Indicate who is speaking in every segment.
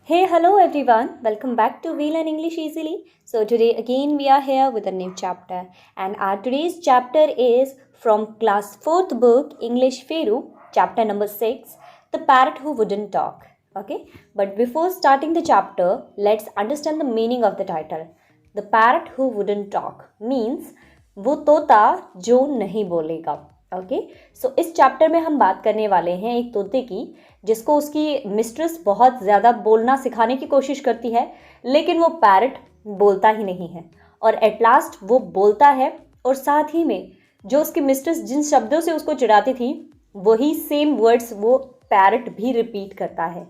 Speaker 1: Hey, hello everyone. Welcome back to We Learn English Easily. So today again we are here with a new chapter, and our today's chapter is from class 4th book English Feru, chapter number 6, The Parrot Who Wouldn't Talk. Okay? But before starting the chapter, let's understand the meaning of the title. The Parrot Who Wouldn't Talk means वो तोता जो नहीं बोलेगा. Okay so इस chapter में हम बात करने वाले हैं एक तोते की जिसको उसकी मिस्ट्रेस बहुत ज़्यादा बोलना सिखाने की कोशिश करती है, लेकिन वो पैरट बोलता ही नहीं है और एट लास्ट वो बोलता है और साथ ही में जो उसकी मिस्ट्रेस जिन शब्दों से उसको चिढ़ाती थी वही सेम वर्ड्स वो पैरट भी रिपीट करता है.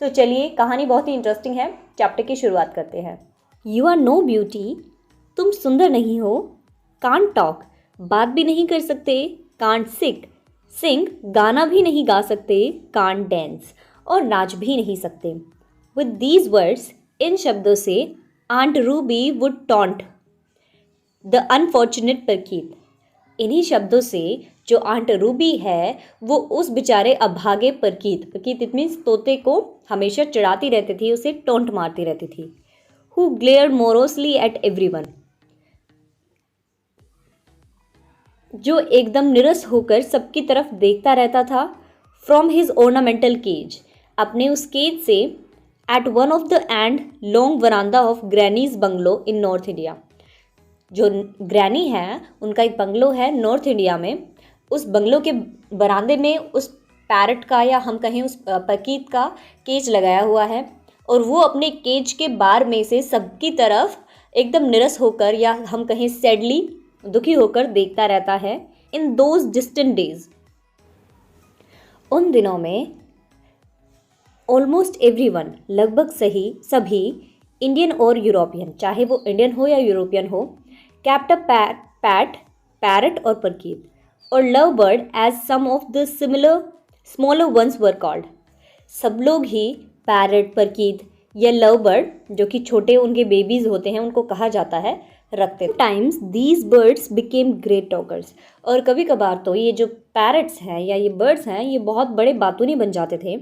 Speaker 1: तो चलिए, कहानी बहुत ही इंटरेस्टिंग है. चैप्टर की शुरुआत करते हैं. यू आर नो ब्यूटी, तुम सुंदर नहीं हो. कांट टॉक, बात भी नहीं कर सकते. कांट सिंग, गाना भी नहीं गा सकते. कांट डांस, और नाच भी नहीं सकते. विद दीज वर्ड्स, इन शब्दों से aunt Ruby would taunt the unfortunate parakeet. इन्हीं शब्दों से जो आंट रूबी है वो उस बेचारे अभागे परकीत इट मीन्स तोते को हमेशा चिढ़ाती रहती थी, उसे टोंट मारती रहती थी. हु ग्लेयर्ड मोरोसली एट एवरीवन, जो एकदम निरस होकर सबकी तरफ देखता रहता था. फ्रॉम हिज ऑर्नामेंटल केज, अपने उस केज से. At one of the end long veranda of granny's bungalow in north India, जो ग्रैनी है उनका एक बंगलो है नॉर्थ इंडिया में. उस बंगलो के बरामदे में उस पैरट का या हम कहें उस परकीत का केज लगाया हुआ है और वो अपने केज के बार में से सबकी तरफ एकदम निरस होकर या हम कहें सैडली दुखी होकर देखता रहता है. इन दोज डिस्टेंट डेज, उन दिनों में ऑलमोस्ट एवरीवन, लगभग सभी इंडियन और यूरोपियन, चाहे वो इंडियन हो या यूरोपियन हो, कैप्ट अ पैरट और परकीत और love bird as some of the smaller ones were called. सब लोग ही पैरट, परकीत या लव बर्ड, जो कि छोटे उनके बेबीज होते हैं, उनको कहा जाता है, रखते. Times these birds became great talkers, और कभी कभार तो ये जो पैरट्स हैं या ये बर्ड्स हैं ये बहुत बड़े बातूनी बन जाते थे.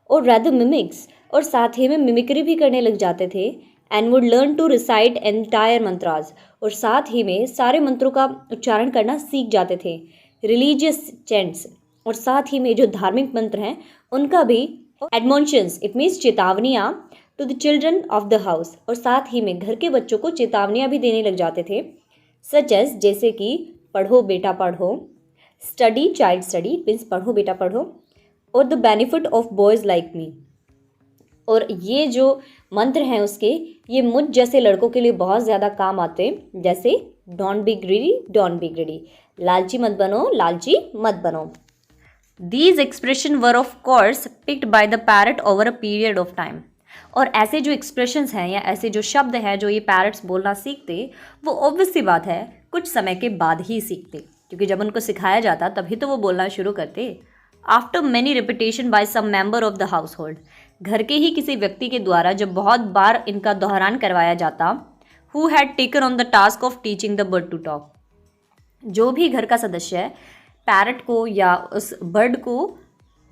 Speaker 1: और रैदर मिमिक्स, और साथ ही में मिमिक्री भी करने लग जाते थे. And would learn to recite entire mantras, और साथ ही में सारे मंत्रों का उच्चारण करना सीख जाते थे. रिलीजियस चैंट्स, और साथ ही में जो धार्मिक मंत्र हैं उनका भी. एडमोनिशंस, इट मीन्स चेतावनियाँ to the children of the house, और साथ ही में घर के बच्चों को चेतावनियाँ भी देने लग जाते थे. सच एज, जैसे कि पढ़ो बेटा पढ़ो. स्टडी चाइल्ड स्टडी मीन्स पढ़ो बेटा पढ़ो. और the benefit of boys like me, और ये जो मंत्र हैं उसके, ये मुझ जैसे लड़कों के लिए बहुत ज़्यादा काम आते हैं. जैसे डोंट बी ग्रीडी, लालची मत बनो, लालची मत बनो. These expression were of course picked by the parrot over a period of time. और ऐसे जो एक्सप्रेशंस हैं या ऐसे जो शब्द हैं जो ये पैरट्स बोलना सीखते, वो ऑब्वियस सी बात है कुछ समय के बाद ही सीखते, क्योंकि जब उनको सिखाया जाता तभी तो वो बोलना शुरू करते. After many repetition by some member of the household, घर के ही किसी व्यक्ति के द्वारा जब बहुत बार इनका दोहरान करवाया जाता. Who had taken on the task of teaching the bird to talk, जो भी घर का सदस्य है पैरट को या उस बर्ड को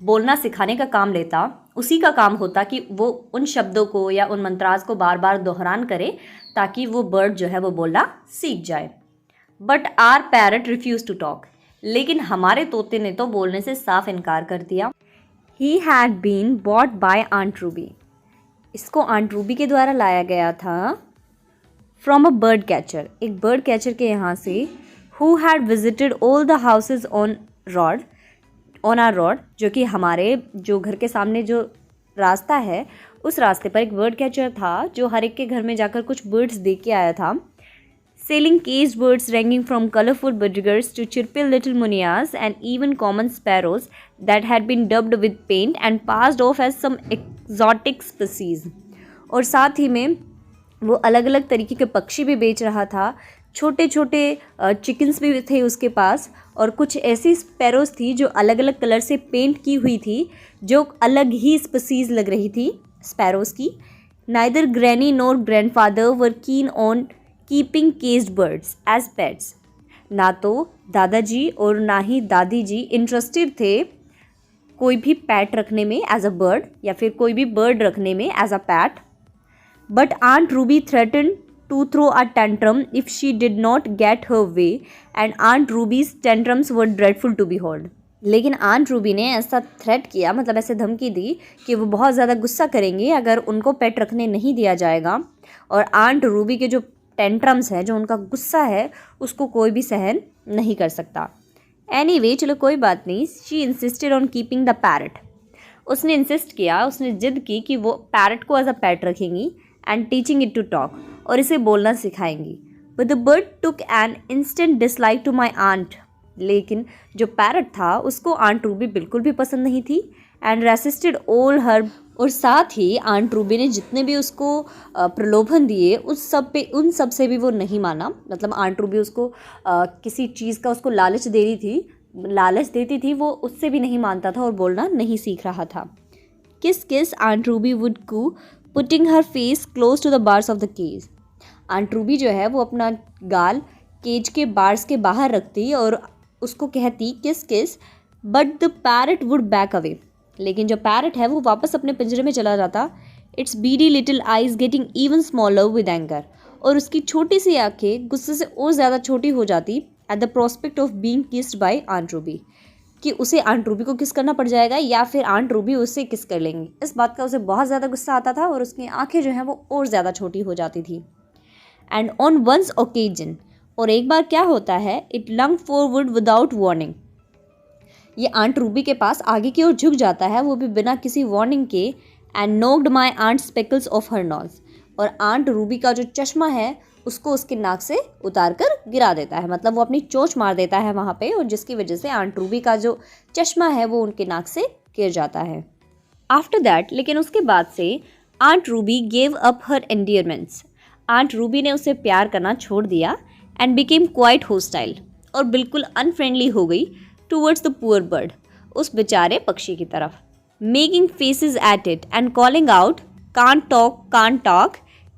Speaker 1: बोलना सिखाने का काम लेता, उसी का काम होता कि वो उन शब्दों को या उन मंत्रास को बार बार दोहरान करे ताकि वो बर्ड जो है वो बोलना सीख जाए. But our parrot refuse to talk, लेकिन हमारे तोते ने तो बोलने से साफ इनकार कर दिया. He had been bought by aunt Ruby, इसको आंट रूबी के द्वारा लाया गया था. फ्रॉम अ बर्ड कैचर, एक बर्ड कैचर के यहाँ से. Who had visited all the houses on our road, जो कि हमारे जो घर के सामने जो रास्ता है उस रास्ते पर एक बर्ड कैचर था जो हर एक के घर में जाकर कुछ बर्ड्स देख के आया था. Selling caged birds ranging from colourful budgerigars to chirpy little munias and even common sparrows that had been daubed with paint and passed off as some exotic species. और साथ ही में वो अलग अलग तरीके के पक्षी भी बेच रहा था. छोटे छोटे चिकन्स भी थे उसके पास, और कुछ ऐसी स्पैरोज थी जो अलग अलग कलर से पेंट की हुई थी, जो अलग ही स्पीसीज लग रही थी स्पैरोज की. Neither granny nor grandfather were keen on keeping caged birds as pets, ना तो दादाजी और ना ही दादी जी इंटरेस्टेड थे कोई भी पैट रखने में एज अ बर्ड, या फिर कोई भी बर्ड रखने में as a pet. But aunt Ruby threaten to throw a tantrum if she did not get her way, and aunt Ruby's tantrums were dreadful to behold. लेकिन aunt Ruby ने ऐसा threat किया, मतलब ऐसे धमकी दी कि वो बहुत ज़्यादा गुस्सा करेंगी अगर उनको पेट रखने नहीं दिया जाएगा, और आंट रूबी के जो टेंट्रम्स है, जो उनका गुस्सा है, उसको कोई भी सहन नहीं कर सकता. एनीवे, चलो कोई बात नहीं. She insisted on keeping the parrot. उसने इंसिस्ट किया, उसने जिद की कि वो पैरट को एज अ पेट रखेंगी and teaching it to talk, और इसे बोलना सिखाएंगी. But the bird took an instant dislike to my aunt. लेकिन जो पैरट था उसको आंट रूबी बिल्कुल भी पसंद नहीं थी, एंड रेसिस्टेड ऑल हर. और साथ ही आंट रूबी ने जितने भी उसको प्रलोभन दिए उन सब से भी वो नहीं माना. मतलब आंट रूबी उसको किसी चीज़ का उसको लालच देती थी, वो उससे भी नहीं मानता था और बोलना नहीं सीख रहा था. Kiss kiss aunt Ruby would coo, putting her face close to the bars of the cage. Aunt Ruby जो है वो अपना गाल केज के बार्स के बाहर रखती और उसको कहती किस किस, but the parrot would back away. लेकिन जो पैरट है वो वापस अपने पिंजरे में चला जाता. Its beady little eyes getting even smaller with anger. और उसकी छोटी सी आंखें गुस्से से और ज़्यादा छोटी हो जाती at the prospect of being kissed by aunt Ruby, कि उसे आंट रूबी को किस करना पड़ जाएगा या फिर आंट रूबी उससे किस कर लेंगी. इस बात का उसे बहुत ज़्यादा गुस्सा आता था और उसकी आंखें जो हैं वो और ज़्यादा छोटी हो जाती थी. एंड ऑन वंस ओकेजन, और एक बार क्या होता है, it lung forward without warning. ये आंट रूबी के पास आगे की ओर झुक जाता है, वो भी बिना किसी वार्निंग के. And knocked my aunt spectacles off her nose. और आंट रूबी का जो चश्मा है उसको उसके नाक से उतार कर गिरा देता है. मतलब वो अपनी चोंच मार देता है वहाँ पे, और जिसकी वजह से आंट रूबी का जो चश्मा है वो उनके नाक से गिर जाता है. आफ्टर दैट, लेकिन उसके बाद से आंट रूबी गेव अप हर एंडियरमेंट्स. आंट रूबी ने उसे प्यार करना छोड़ दिया एंड बिकेम क्वाइट होस्टाइल, और बिल्कुल अनफ्रेंडली हो गई टूवर्ड्स द पुअर बर्ड, उस बेचारे पक्षी की तरफ. Making faces at it and calling out can't talk,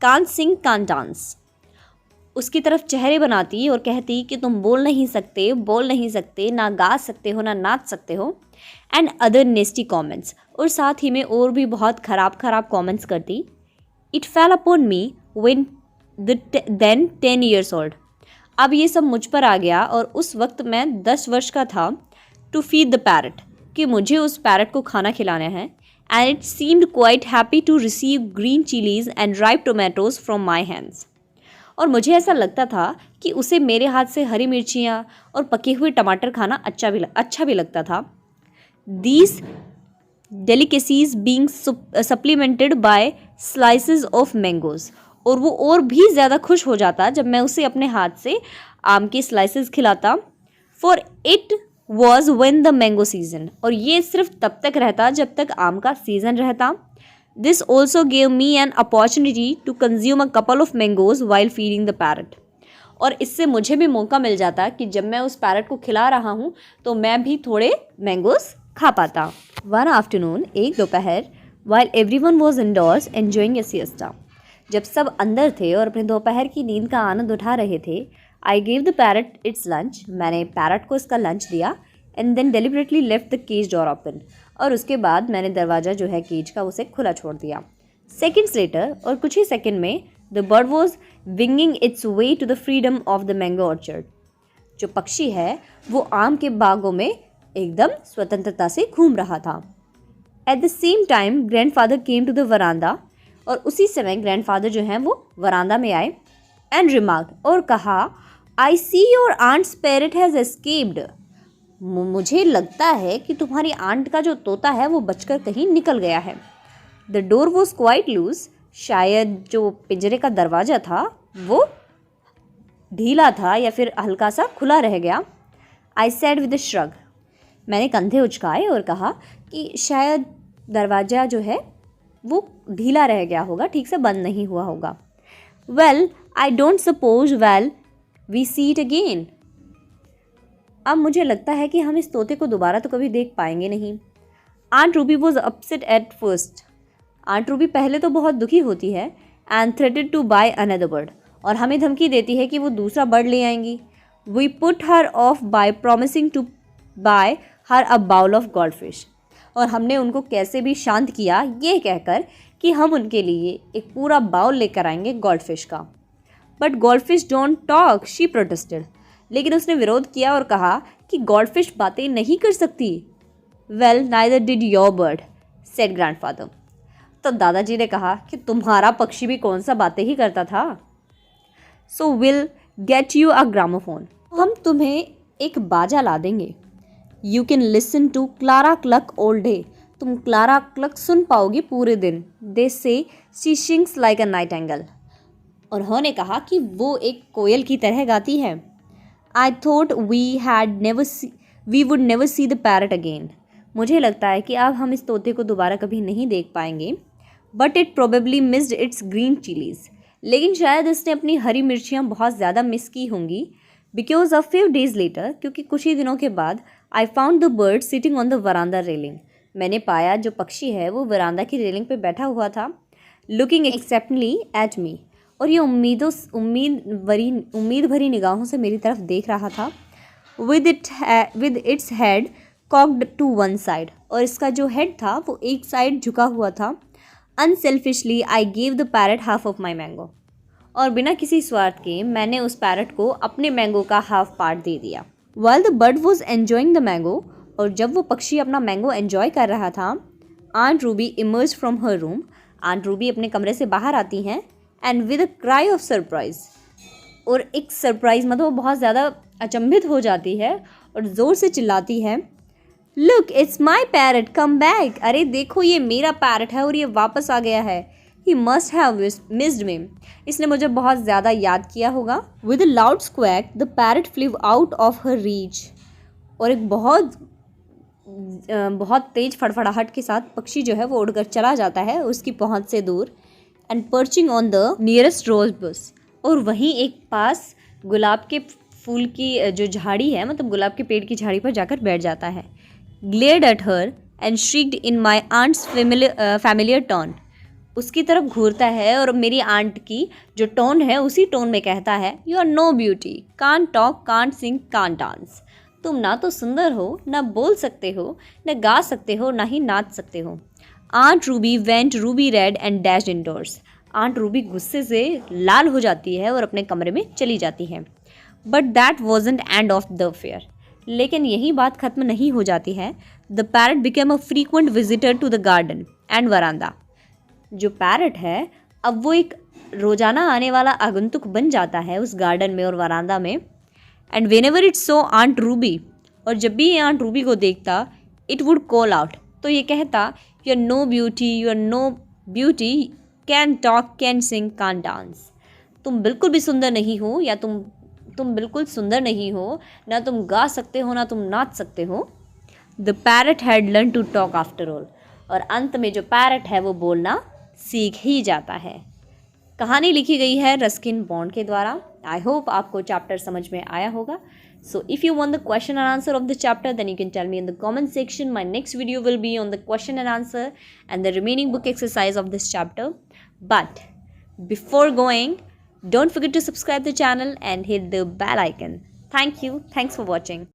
Speaker 1: can't sing, can't dance. उसकी तरफ चेहरे बनाती और कहती कि तुम बोल नहीं सकते, ना गा सकते हो, ना नाच सकते हो. एंड अदर नेस्टी कॉमेंट्स, और साथ ही में और भी बहुत खराब कॉमेंट्स करती. It fell upon me when then 10 years old. अब ये सब मुझ पर आ गया और उस वक्त मैं 10 वर्ष का था. टू फीड द पैरट, कि मुझे उस पैरट को खाना खिलाना है. And it seemed quite happy to receive green chillies and ripe tomatoes from my hands. और मुझे ऐसा लगता था कि उसे मेरे हाथ से हरी मिर्चियाँ और पके हुए टमाटर खाना अच्छा भी लगता था. These delicacies being supplemented by slices of mangoes. और वो और भी ज़्यादा खुश हो जाता जब मैं उसे अपने हाथ से आम के स्लाइसेस खिलाता. For it was when the mango season, और ये सिर्फ तब तक रहता जब तक आम का सीज़न रहता. This also gave me an opportunity to consume a couple of mangoes while feeding the parrot. और इससे मुझे भी मौका मिल जाता कि जब मैं उस पैरट को खिला रहा हूँ तो मैं भी थोड़े मैंगोज खा पाता. वन आफ्टरनून, एक दोपहर, while everyone was indoors enjoying a siesta, जब सब अंदर थे और अपने दोपहर की नींद का आनंद उठा रहे थे. I gave the parrot its lunch, मैंने पैरट को इसका लंच दिया. And then deliberately left the cage door open, और उसके बाद मैंने दरवाज़ा जो है केज का उसे खुला छोड़ दिया. सेकेंड्स लेटर, और कुछ ही सेकेंड में, the bird was winging its way to the freedom of the mango orchard. जो पक्षी है वो आम के बागों में एकदम स्वतंत्रता से घूम रहा था. At the same time grandfather came to the veranda, और उसी समय ग्रैंडफादर जो हैं वो वरांडा में आए. एंड रिमार्क्ड, और कहा, I see your aunt's parrot has escaped. मुझे लगता है कि तुम्हारी आंट का जो तोता है वो बचकर कहीं निकल गया है. The door was quite loose, शायद जो पिंजरे का दरवाज़ा था वो ढीला था या फिर हल्का सा खुला रह गया. I said with a shrug, मैंने कंधे उचकाए और कहा कि शायद दरवाज़ा जो है वो ढीला रह गया होगा, ठीक से बंद नहीं हुआ होगा. Well I don't suppose well we see it again. अब मुझे लगता है कि हम इस तोते को दोबारा तो कभी देख पाएंगे नहीं. Aunt Ruby was upset at first. Aunt Ruby पहले तो बहुत दुखी होती है. And threatened to buy another bird, और हमें धमकी देती है कि वो दूसरा बर्ड ले आएंगी. We put her off by promising to buy her a bowl of gold fish. और हमने उनको कैसे भी शांत किया ये कहकर कि हम उनके लिए एक पूरा बाउल लेकर आएंगे गोल्डफिश का। But goldfish don't talk, she protested. लेकिन उसने विरोध किया और कहा कि गोल्डफिश बातें नहीं कर सकती। Well neither did your bird, said grandfather. तो दादाजी ने कहा कि तुम्हारा पक्षी भी कौन सा बातें ही करता था। So will get you a gramophone, हम तुम्हें एक बाजा ला देंगे। You can listen to Clara Cluck all day, तुम क्लारा क्लक सुन पाओगे पूरे दिन। They say she sings like a nightingale, और उन्होंने कहा कि वो एक कोयल की तरह गाती है। I thought we would never see the parrot again, मुझे लगता है कि अब हम इस तोते को दोबारा कभी नहीं देख पाएंगे। But it probably missed it's green chillies, लेकिन शायद इसने अपनी हरी मिर्चियाँ बहुत ज़्यादा मिस की होंगी। Because of few days later, क्योंकि कुछ ही दिनों के बाद, I found the bird sitting on the veranda railing, मैंने पाया जो पक्षी है वो वरांदा की रेलिंग पे बैठा हुआ था। लुकिंग एक्सेप्टली एट मी, और ये उम्मीद भरी निगाहों से मेरी तरफ देख रहा था। With its head cocked to one side, और इसका जो हेड था वो एक साइड झुका हुआ था। Unselfishly I gave the parrot half of my mango, और बिना किसी स्वार्थ के मैंने उस पैरट को अपने मैंगो का हाफ पार्ट दे दिया। While the bird was enjoying the mango, और जब वो पक्षी अपना मैंगो एन्जॉय कर रहा था, aunt Ruby emerge from her room, aunt Ruby अपने कमरे से बाहर आती हैं। And with a cry of surprise, और एक सरप्राइज मतलब वो बहुत ज़्यादा अचंभित हो जाती है और ज़ोर से चिल्लाती है, look it's my parrot come back, अरे देखो ये मेरा पैरट है और ये वापस आ गया है। He must have missed me, इसने मुझे बहुत ज़्यादा याद किया होगा। With a loud squawk the parrot flew out of her reach, और एक बहुत तेज फड़फड़ाहट के साथ पक्षी जो है वो उड़कर चला जाता है उसकी पहुंच से दूर। And perching on the nearest rose bush, और वहीं एक पास गुलाब के फूल की जो झाड़ी है, मतलब गुलाब के पेड़ की झाड़ी पर जाकर बैठ जाता है। Glared at her and shrieked in my aunt's familiar tone, उसकी तरफ घूरता है और मेरी आंट की जो टोन है उसी टोन में कहता है, you are no beauty, can't talk, can't sing, can't dance, तुम ना तो सुंदर हो, ना बोल सकते हो, न गा सकते हो, ना ही नाच सकते हो। Aunt Ruby went ruby red and dashed indoors, aunt Ruby गुस्से से लाल हो जाती है और अपने कमरे में चली जाती है। But that wasn't end of the affair, लेकिन यही बात खत्म नहीं हो जाती है। The parrot became a frequent visitor to the garden and veranda, जो पैरट है अब वो एक रोजाना आने वाला आगंतुक बन जाता है उस गार्डन में और वरांदा में। And whenever it saw aunt Ruby, और जब भी ये आंट रूबी को देखता, इट वुड कॉल आउट, तो ये कहता, you are no beauty, you are no beauty, can talk, can sing, can dance, तुम बिल्कुल भी सुंदर नहीं हो, या तुम बिल्कुल सुंदर नहीं हो, ना तुम गा सकते हो, ना तुम नाच सकते हो। The parrot had learn to talk after all, और अंत में जो पैरट है वो बोलना सीख ही जाता है। कहानी लिखी गई है रस्किन बॉन्ड के द्वारा। आई होप आपको चैप्टर समझ में आया होगा। So if you want the question and answer of the chapter, then you can tell me in the comment section. My next video will be on the question and answer and the remaining book exercise of this chapter. But before going, don't forget to subscribe the channel and hit the bell icon. Thank you. Thanks for watching.